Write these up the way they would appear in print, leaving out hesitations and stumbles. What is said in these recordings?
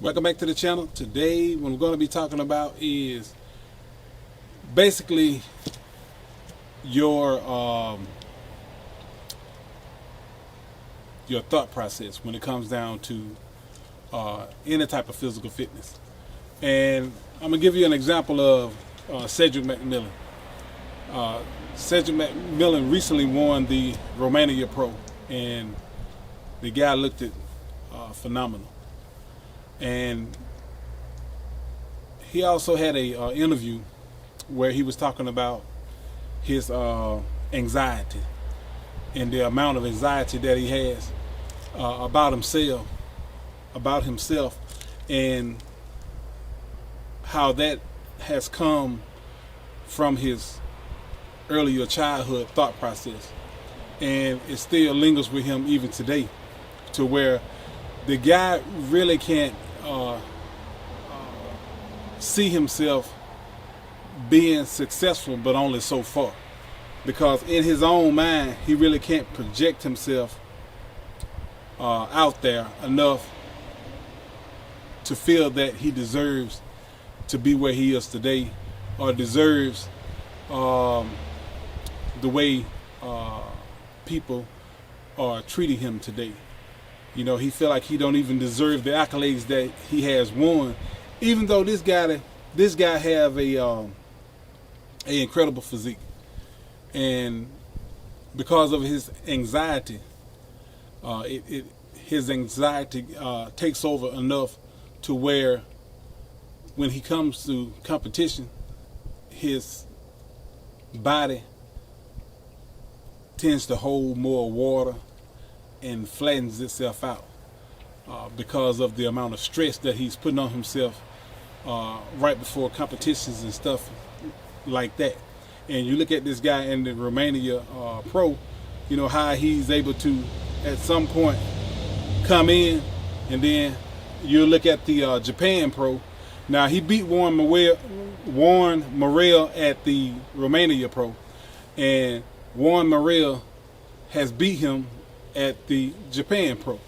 Welcome back to the channel. Today what I'm going to be talking about is basically your thought process when it comes down to any type of physical fitness. And I'm going to give you an example of Cedric McMillan. Cedric McMillan recently won the Romania Pro, and the guy looked at phenomenal. And he also had a interview where he was talking about his anxiety and the amount of anxiety that he has about himself, and how that has come from his earlier childhood thought process, and it still lingers with him even today, to where the guy really can't see himself being successful, but only so far, because in his own mind he really can't project himself out there enough to feel that he deserves to be where he is today, or deserves the way people are treating him today. You know, he feel like he don't even deserve the accolades that he has won, even though this guy have a incredible physique. And because of his anxiety, his anxiety takes over enough to where when he comes to competition, his body tends to hold more water and flattens itself out because of the amount of stress that he's putting on himself right before competitions and stuff like that. And you look at this guy in the Romania Pro, you know, how he's able to at some point come in, and then you look at the Japan Pro. Now he beat Warren Morel at the Romania Pro, and Warren Morel has beat him at the Japan Pro.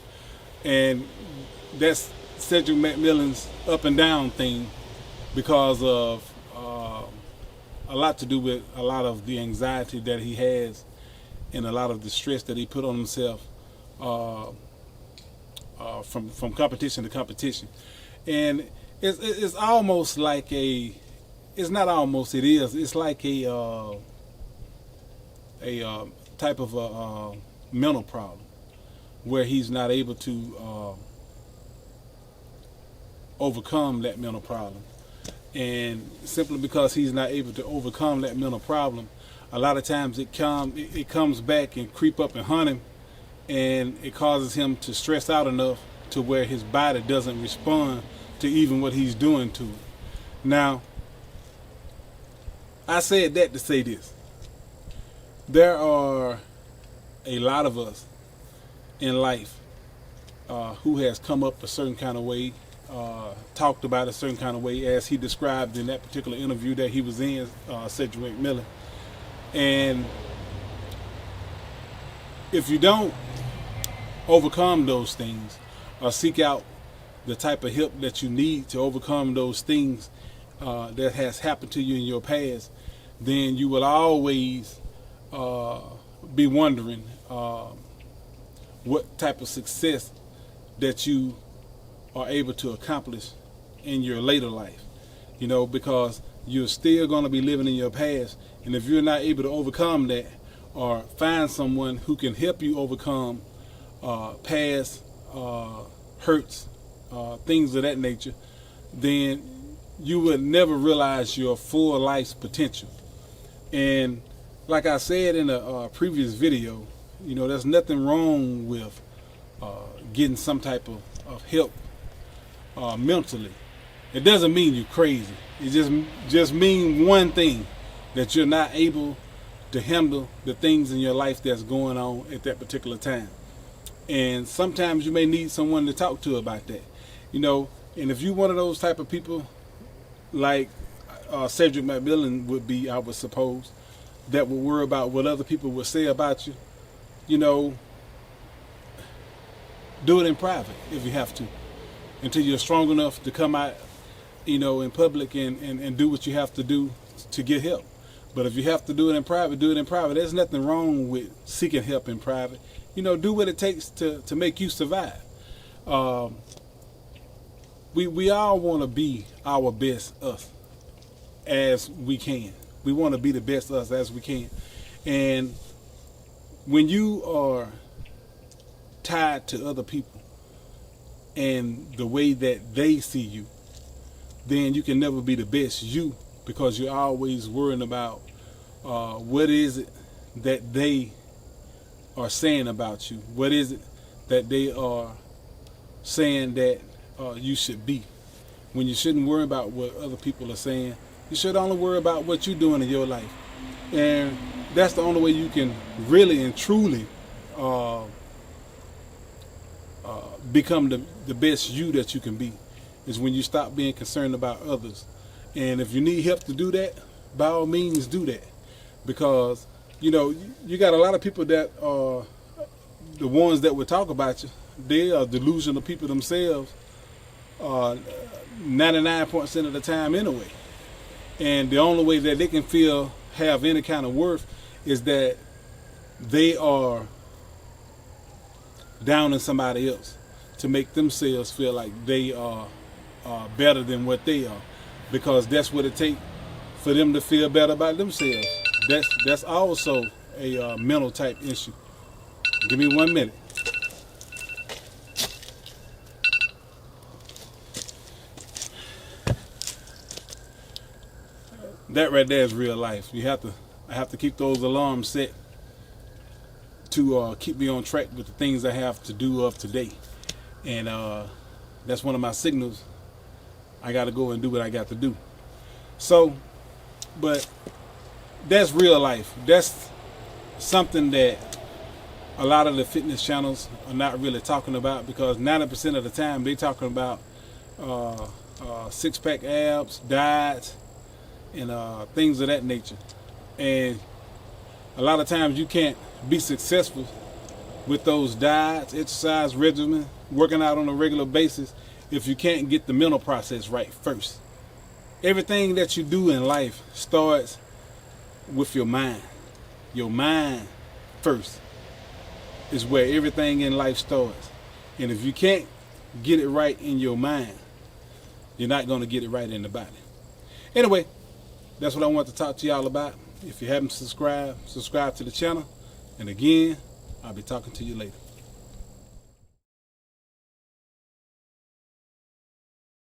And that's Cedric McMillan's up and down thing, because of a lot to do with a lot of the anxiety that he has and a lot of the stress that he put on himself from competition to competition. And it's almost like it's not almost, it is, it's like a type of a mental problem, where he's not able to overcome that mental problem. And simply because he's not able to overcome that mental problem, a lot of times it comes back and creep up and hunt him, and it causes him to stress out enough to where his body doesn't respond to even what he's doing to it. Now, I said that to say this: there are a lot of us in life who has come up a certain kind of way, talked about a certain kind of way, as he described in that particular interview that he was in, Cedric McMillan. And if you don't overcome those things, or seek out the type of help that you need to overcome those things that has happened to you in your past, then you will always be wondering what type of success that you are able to accomplish in your later life. You know, because you're still going to be living in your past, and if you're not able to overcome that, or find someone who can help you overcome past hurts, things of that nature, then you would never realize your full life's potential. And like I said in a previous video, you know, there's nothing wrong with getting some type of help mentally. It doesn't mean you're crazy. It just means one thing: that you're not able to handle the things in your life that's going on at that particular time. And sometimes you may need someone to talk to about that. You know, and if you're one of those type of people like Cedric McMillan would be, I would suppose, that would worry about what other people would say about you, you know, do it in private if you have to. until you're strong enough to come out, in public and do what you have to do to get help. But if you have to do it in private, do it in private. There's nothing wrong with seeking help in private. Do what it takes to make you survive. We all want to be our best us as we can. We want to be the best us as we can. And when you are tied to other people and the way that they see you, then you can never be the best you, because you're always worrying about what is it that they are saying about you. What is it that they are saying that you should be, when you shouldn't worry about what other people are saying. You should only worry about what you're doing in your life. And that's the only way you can really and truly become the best you that you can be, is when you stop being concerned about others. And if you need help to do that, by all means do that. Because, you got a lot of people that are the ones that would talk about you. They are delusional people themselves 99% of the time anyway. And the only way that they can have any kind of worth is that they are downing somebody else to make themselves feel like they are better than what they are, because that's what it takes for them to feel better about themselves. That's also a mental type issue. Give me 1 minute. That right there is real life. I have to keep those alarms set to keep me on track with the things I have to do of today. And that's one of my signals. I got to go and do what I got to do. So, but that's real life. That's something that a lot of the fitness channels are not really talking about, because 90% of the time they're talking about six-pack abs, diets, and things of that nature. And a lot of times you can't be successful with those diets, exercise regimen, working out on a regular basis, if you can't get the mental process right first. Everything that you do in life starts with your mind. Your mind first is where everything in life starts. And if you can't get it right in your mind, you're not going to get it right in the body. Anyway, that's what I want to talk to y'all about. If you haven't subscribed, subscribe to the channel. And again, I'll be talking to you later.